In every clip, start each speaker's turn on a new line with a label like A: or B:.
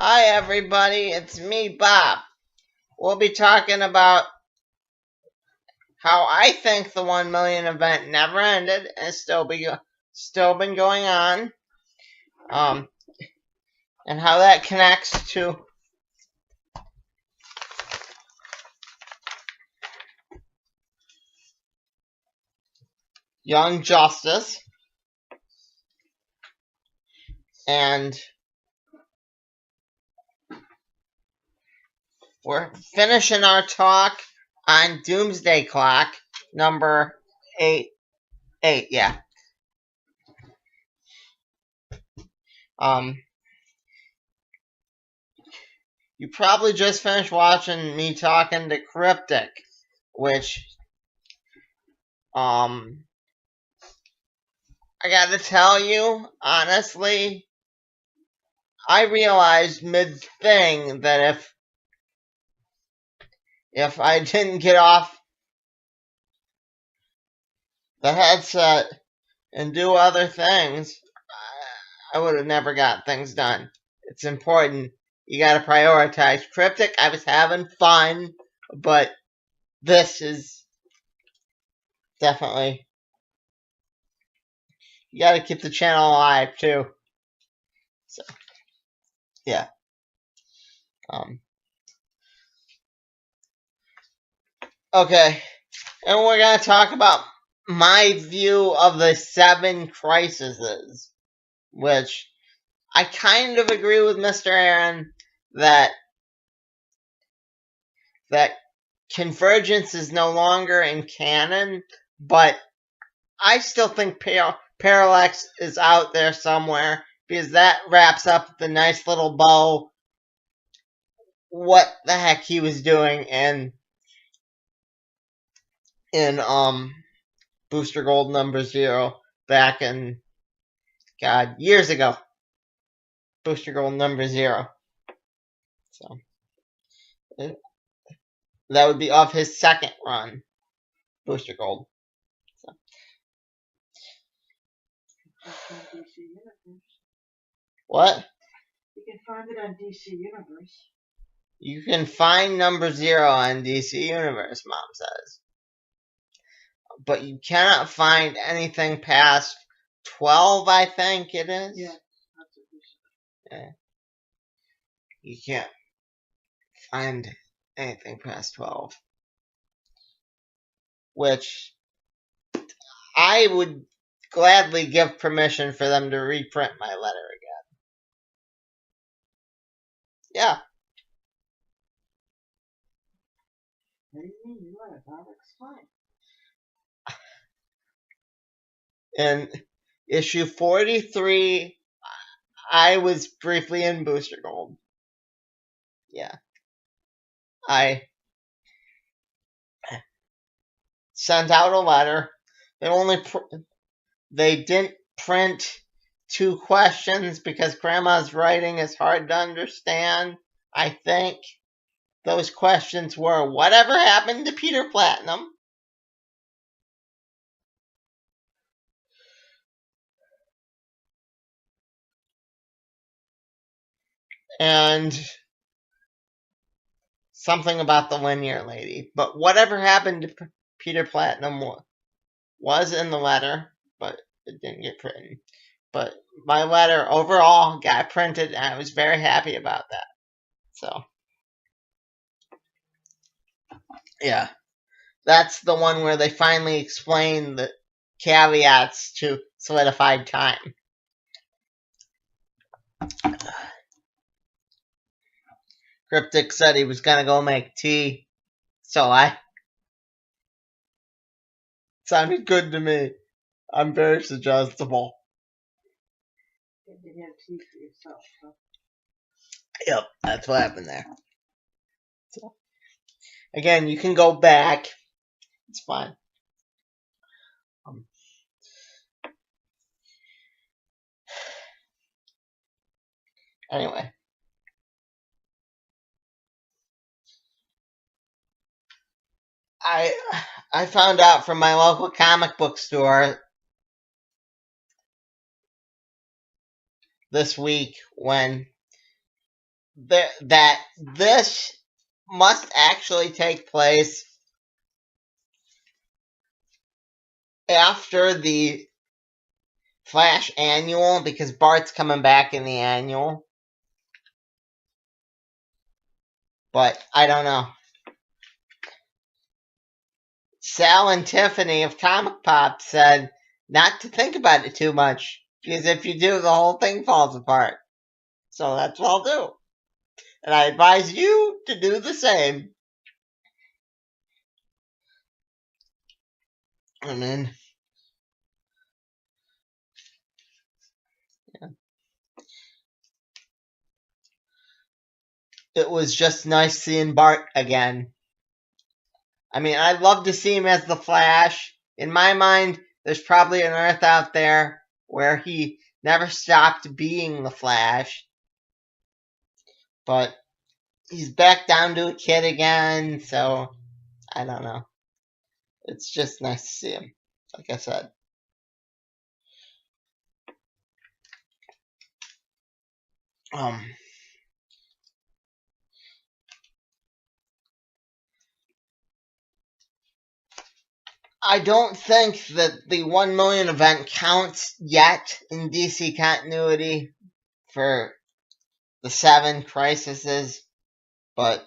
A: Hi everybody, it's me, Bob. We'll be talking about how I think the 1 million event never ended and still been going on, and how that connects to Young Justice, and we're finishing our talk on Doomsday Clock number 8. Yeah. You probably just finished watching me talking to Cryptic, which, I gotta tell you, honestly, I realized mid-thing that if I didn't get off the headset and do other things, I would have never got things done. It's important. You gotta prioritize. Cryptic, I was having fun, but this is definitely... You gotta keep the channel alive, too. So, yeah. Okay. And we're gonna talk about my view of the 7 crises, which I kind of agree with Mr. Aaron that Convergence is no longer in canon, but I still think Parallax is out there somewhere, because that wraps up the nice little bow what the heck he was doing in Booster Gold number 0 back in, God, years ago. Booster Gold number 0. So that would be of his second run, Booster Gold. So. What?
B: You can find it on DC Universe.
A: You can find number 0 on DC Universe, Mom says. But you cannot find anything past 12, I think it is.
B: Yeah, that's what we said.
A: Yeah. You can't find anything past 12. Which I would gladly give permission for them to reprint my letter again. Yeah.
B: What do you mean you let it, Bob? It's fine.
A: In issue 43, I was briefly in Booster Gold. Yeah. I sent out a letter. They didn't print 2 questions because Grandma's writing is hard to understand. I think those questions were, whatever happened to Peter Platinum? And something about the linear lady. But whatever happened to Peter Platinum was in the letter, but it didn't get printed. But my letter overall got printed, and I was very happy about that. So, yeah. That's the one where they finally explain the caveats to solidified time. Cryptic said he was gonna go make tea, so sounded good to me. I'm very suggestible.
B: You can have tea for yourself, huh?
A: Yep, that's what happened there. So, again, you can go back. It's fine. Anyway. I found out from my local comic book store this week when that this must actually take place after the Flash annual, because Bart's coming back in the annual. But I don't know. Sal and Tiffany of Comic Pop said not to think about it too much, because if you do, the whole thing falls apart. So that's what I'll do. And I advise you to do the same. And then, yeah. It was just nice seeing Bart again. I mean, I'd love to see him as the Flash. In my mind, there's probably an Earth out there where he never stopped being the Flash. But he's back down to a kid again, so I don't know. It's just nice to see him, like I said. I don't think that the 1 million event counts yet in DC continuity for the 7 crises, but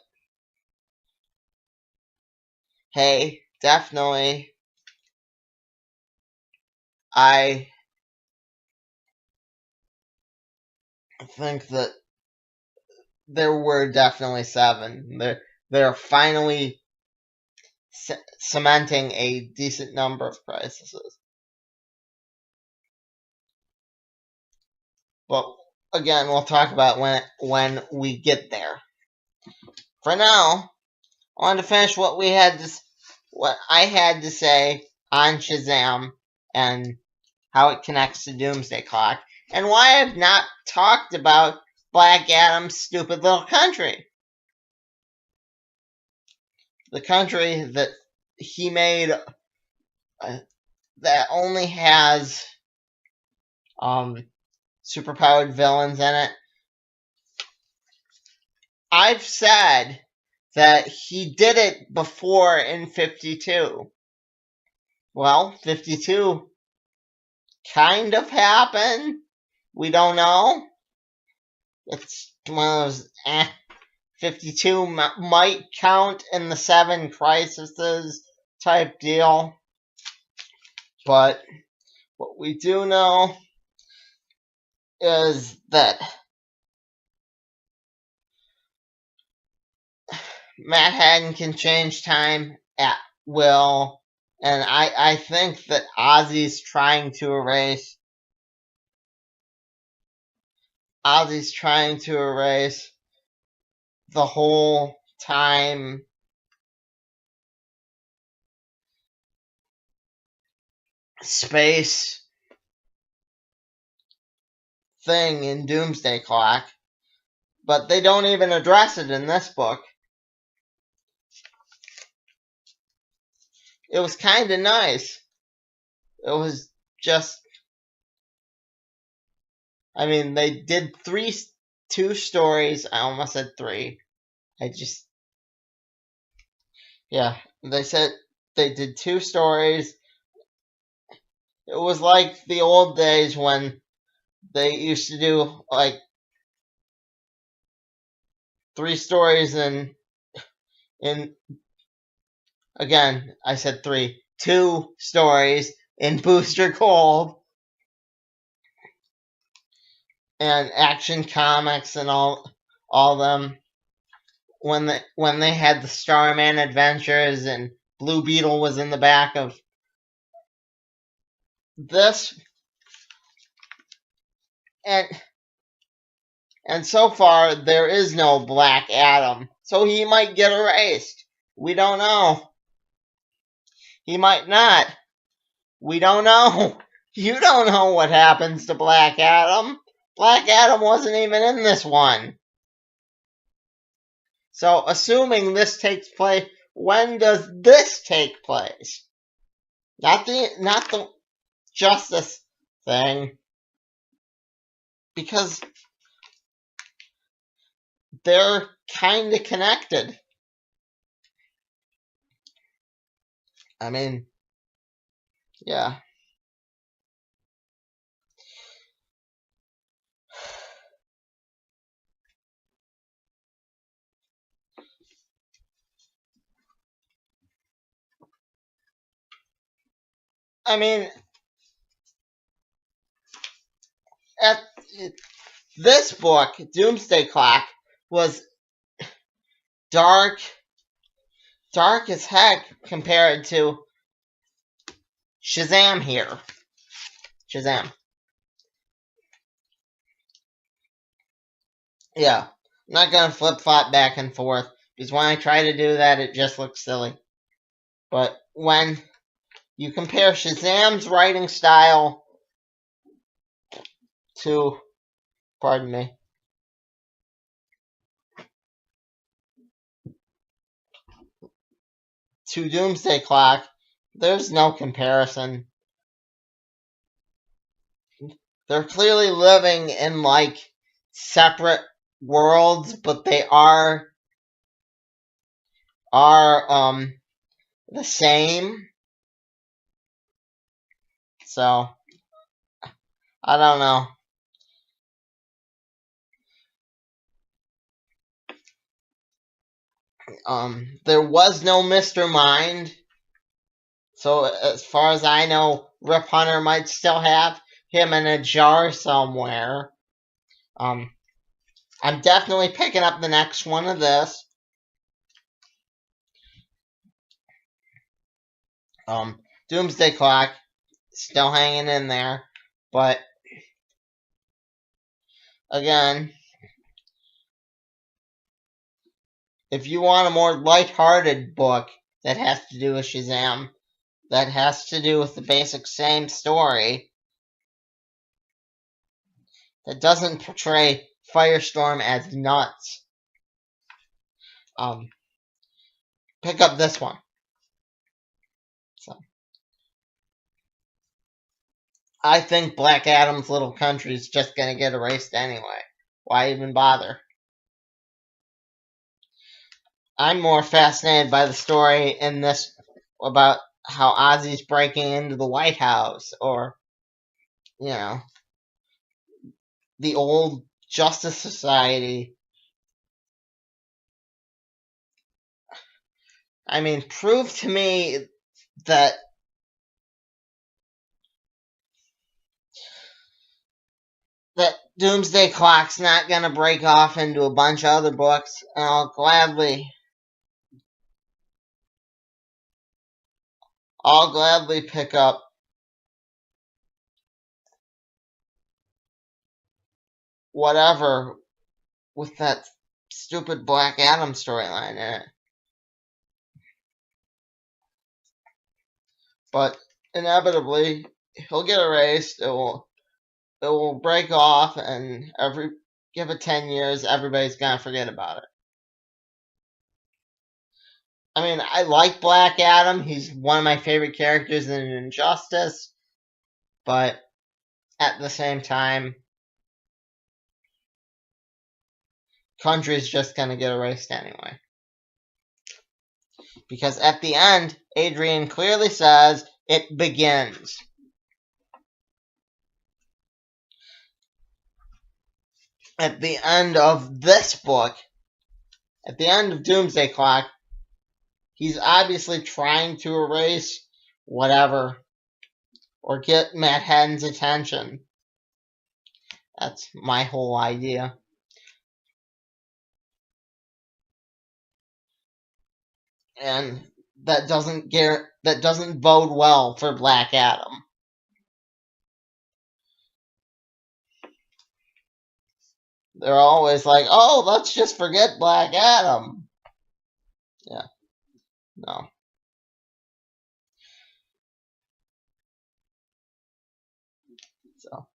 A: hey, definitely, I think that there were definitely 7. They're finally cementing a decent number of crises. But again, we'll talk about when we get there. For now, I wanted to finish what I had to say on Shazzam and how it connects to Doomsday Clock, and why I've not talked about Black Adam's stupid little country. The country that he made that only has superpowered villains in it. I've said that he did it before in 52. Well, 52 kind of happened. We don't know. It's one of those 52 might count in the 7 crises type deal. But what we do know is that Manhattan can change time at will, and I think that Ozzy's trying to erase the whole time space thing in Doomsday Clock, but they don't even address it in this book. It was kind of nice. It was just, I mean, they did 2 stories. I almost said 3. They said they did 2 stories. It was like the old days when they used to do like 3 stories in again, I said 3, 2 stories in Booster Gold and Action Comics and all them when they had the Starman Adventures and Blue Beetle was in the back of this, and so far there is no Black Adam, so he might get erased. We don't know. He might not. We don't know. You don't know what happens to Black Adam. Black Adam wasn't even in this one. So, assuming this takes place, when does this take place? Not the Justice thing. Because they're kind of connected. I mean, yeah. I mean, at this book, Doomsday Clock, was dark as heck compared to Shazzam here. Shazzam. Yeah. I'm not gonna flip flop back and forth because when I try to do that, it just looks silly. But when you compare Shazam's writing style to, pardon me, to Doomsday Clock, there's no comparison. They're clearly living in like separate worlds, but they are the same. So I don't know. There was no Mr. Mind, so as far as I know, Rip Hunter might still have him in a jar somewhere. I'm definitely picking up the next one of this. Doomsday Clock still hanging in there, but again, if you want a more lighthearted book that has to do with Shazam, that has to do with the basic same story, that doesn't portray Firestorm as nuts, pick up this one. So, I think Black Adam's Little Country is just gonna get erased anyway. Why even bother? I'm more fascinated by the story in this about how Ozzy's breaking into the White House, or, you know, the old Justice Society. I mean, prove to me that Doomsday Clock's not gonna break off into a bunch of other books, and I'll gladly pick up whatever with that stupid Black Adam storyline in it. But inevitably, he'll get erased. It will break off, and give it 10 years, everybody's gonna forget about it. I mean, I like Black Adam. He's one of my favorite characters in Injustice, but at the same time, Country's just gonna get erased anyway. Because at the end, Adrian clearly says, it begins. At the end of this book, at the end of Doomsday Clock, he's obviously trying to erase whatever, or get Matt Haddon's attention. That's my whole idea. And that doesn't bode well for Black Adam. They're always like, oh, let's just forget Black Adam. Yeah, no. So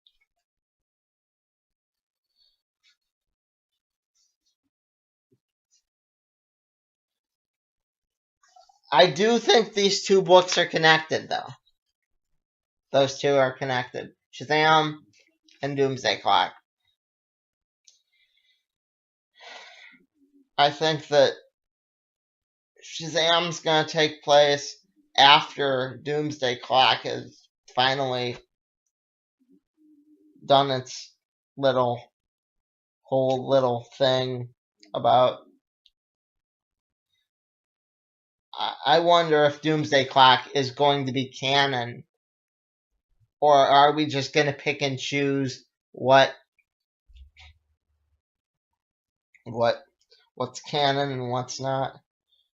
A: I do think these two books are connected, though. Those two are connected. Shazam and Doomsday Clock. I think that Shazam's gonna take place after Doomsday Clock has finally done its whole little thing about. I wonder if Doomsday Clock is going to be canon, or are we just gonna pick and choose what's canon and what's not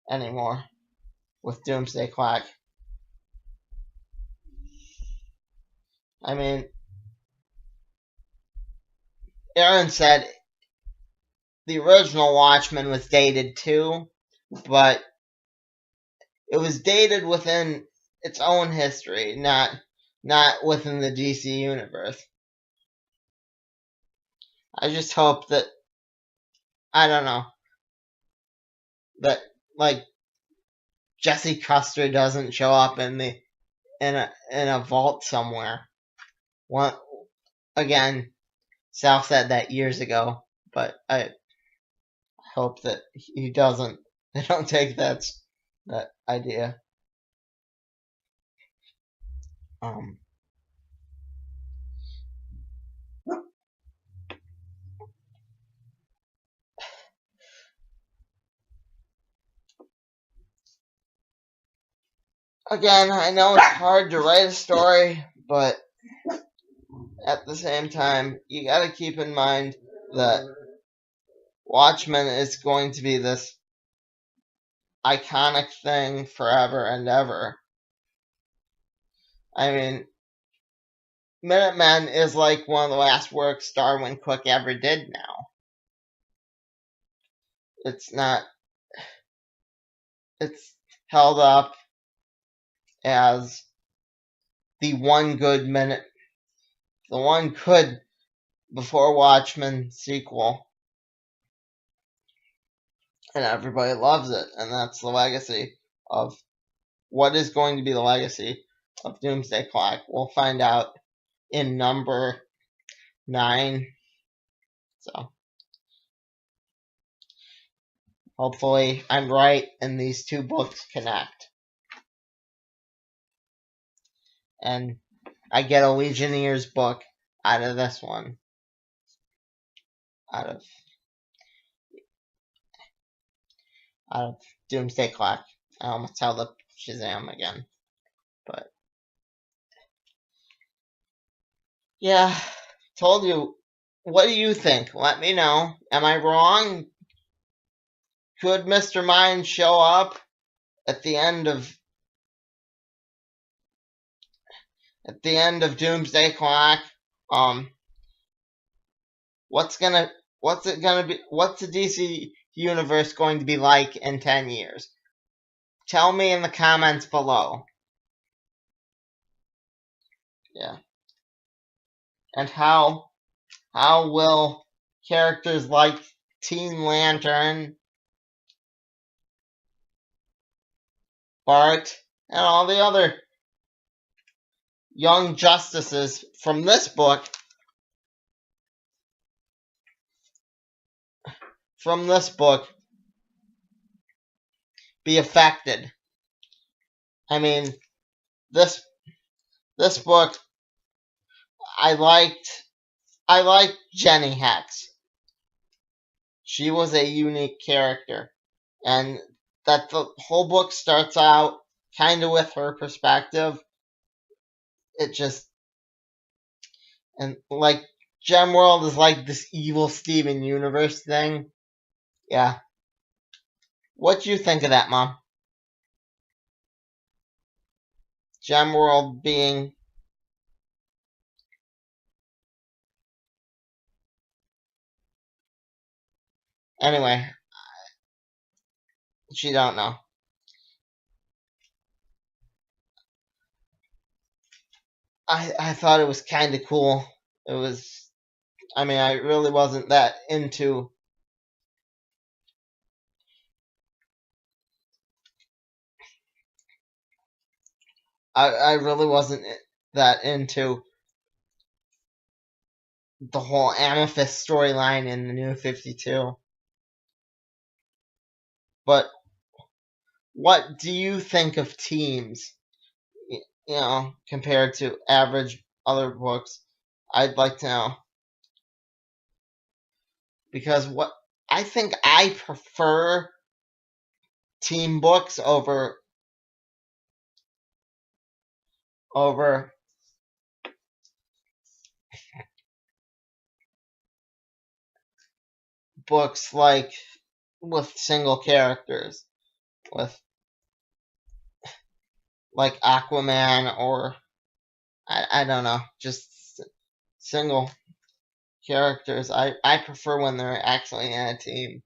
A: anymore with Doomsday Clock? I mean, Aaron said the original Watchmen was dated too, but it was dated within its own history, not within the DC universe. I just hope that, I don't know, that like Jesse Custer doesn't show up in a vault somewhere. One again, Sal said that years ago, but I hope that he doesn't. They don't take that idea. Again, I know it's hard to write a story, but at the same time, you gotta keep in mind that Watchmen is going to be this iconic thing forever and ever. I mean, Minutemen is like one of the last works Darwin Cook ever did now. It's not, it's held up as the one good before Watchmen sequel. And everybody loves it, and that's the legacy of what is going to be the legacy of Doomsday Clock. We'll find out in number 9. So hopefully I'm right and these two books connect. And I get a Legionnaires book out of this one. Out of Doomsday Clock. I almost held up Shazzam again. But yeah, told you. What do you think? Let me know. Am I wrong? Could Mr. Mind show up at the end of Doomsday Clock? What's the DC universe going to be like in 10 years? Tell me in the comments below. Yeah. And how will characters like Teen Lantern, Bart, and all the other young justices from this book be affected? I mean, this book, I liked Jenny Hex. She was a unique character, and that the whole book starts out kind of with her perspective. It just, and like Gemworld is like this evil Steven Universe thing. Yeah. What do you think of that, Mom? Gemworld being anyway. She don't know. I thought it was kind of cool. It was. I mean, I really wasn't that into. I really wasn't that into the whole Amethyst storyline in the New 52. But what do you think of teams? Compared to average other books, I'd like to know. Because what I think I prefer team books over books like with single characters, with like Aquaman, or I don't know, just single characters. I prefer when they're actually in a team.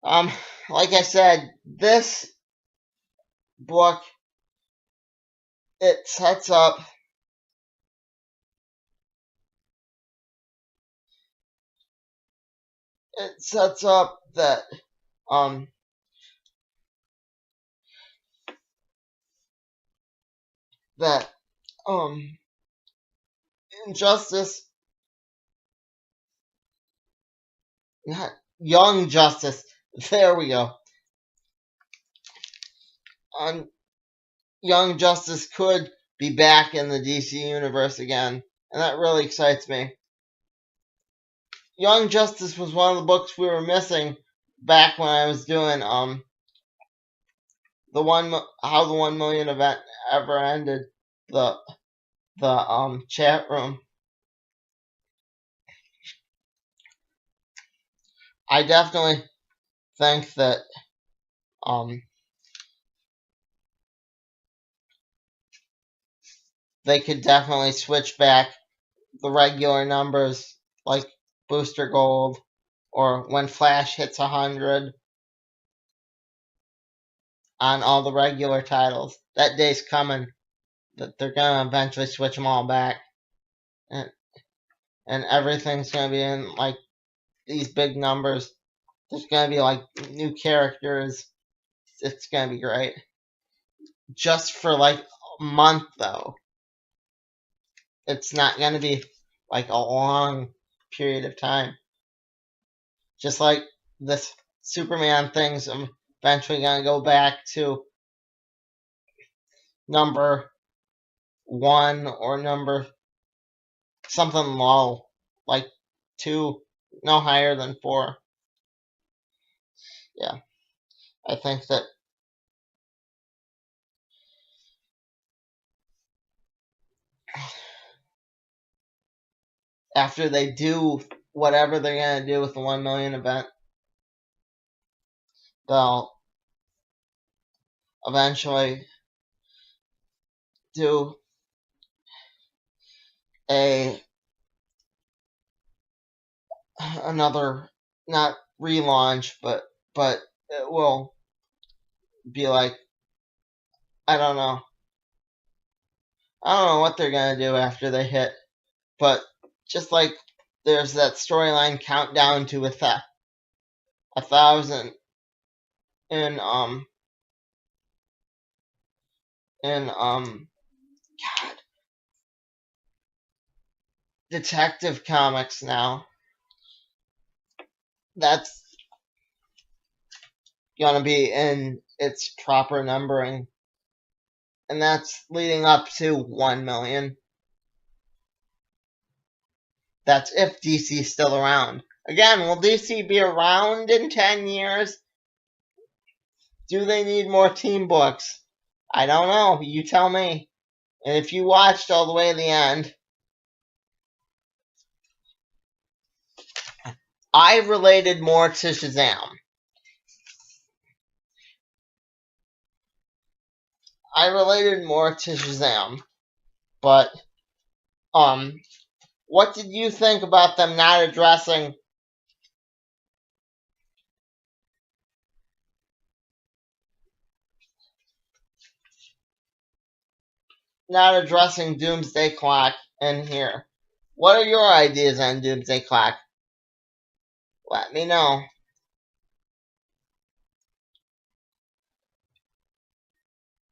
A: Like I said, this book, it sets up that um that injustice, not young justice. There we go. Young Justice could be back in the DC universe again, and that really excites me. Young Justice was one of the books we were missing back when I was doing the how the 1 million event ever ended, the chat room. I definitely think that they could definitely switch back the regular numbers like Booster Gold, or when Flash hits 100 on all the regular titles. That day's coming, that they're gonna eventually switch them all back, and everything's gonna be in like these big numbers. There's gonna be like new characters. It's gonna be great. Just for like a month though. It's not gonna be like a long period of time. Just like this Superman thing's eventually gonna go back to number 1 or number something low, like 2, no higher than 4. Yeah, I think that after they do whatever they're gonna do with the 1 million event, they'll eventually do another, not relaunch, but it will be like, I don't know. I don't know what they're gonna do after they hit, but just like there's that storyline countdown to 1,000 in God, Detective Comics now. That's gonna be in its proper numbering, and that's leading up to 1 million. That's if DC's still around. Again, will DC be around in 10 years? Do they need more team books? I don't know. You tell me. And if you watched all the way to the end, I related more to Shazzam. But what did you think about them not addressing Doomsday Clock in here? What are your ideas on Doomsday Clock? Let me know.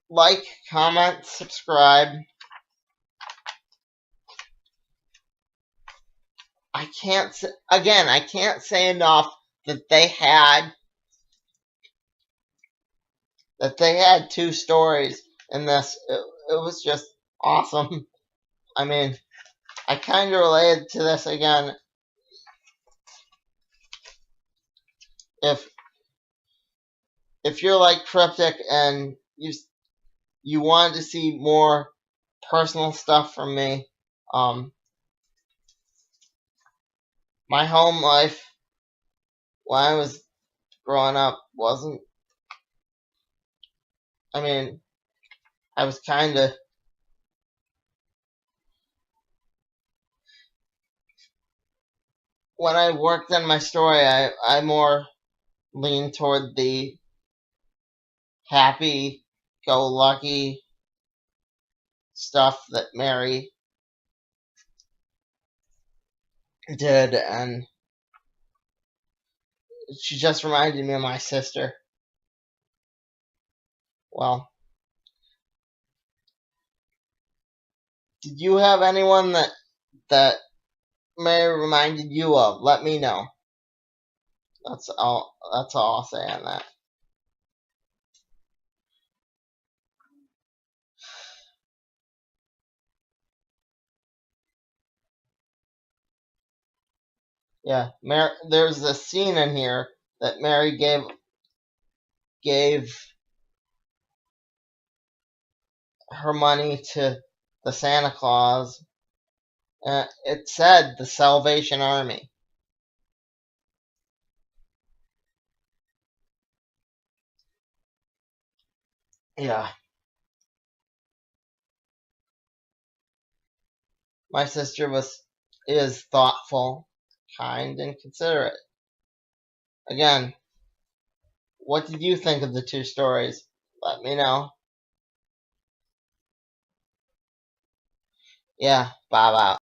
A: Like, comment, subscribe. I can't say enough that they had two stories in this. It was just awesome. I mean, I kind of related to this again. If you're like Cryptic and you wanted to see more personal stuff from me, my home life when I was growing up wasn't. I mean, I was kind of. When I worked on my story, I more leaned toward the happy go lucky stuff that Mary did, and she just reminded me of my sister. Well, did you have anyone that Mary reminded you of? Let me know. That's all. That's all I'll say on that. Yeah, Mary. There's a scene in here that Mary gave her money to the Santa Claus. It said the Salvation Army. Yeah, my sister is thoughtful, kind, and considerate. Again, what did you think of the two stories? Let me know. Yeah, Bob out.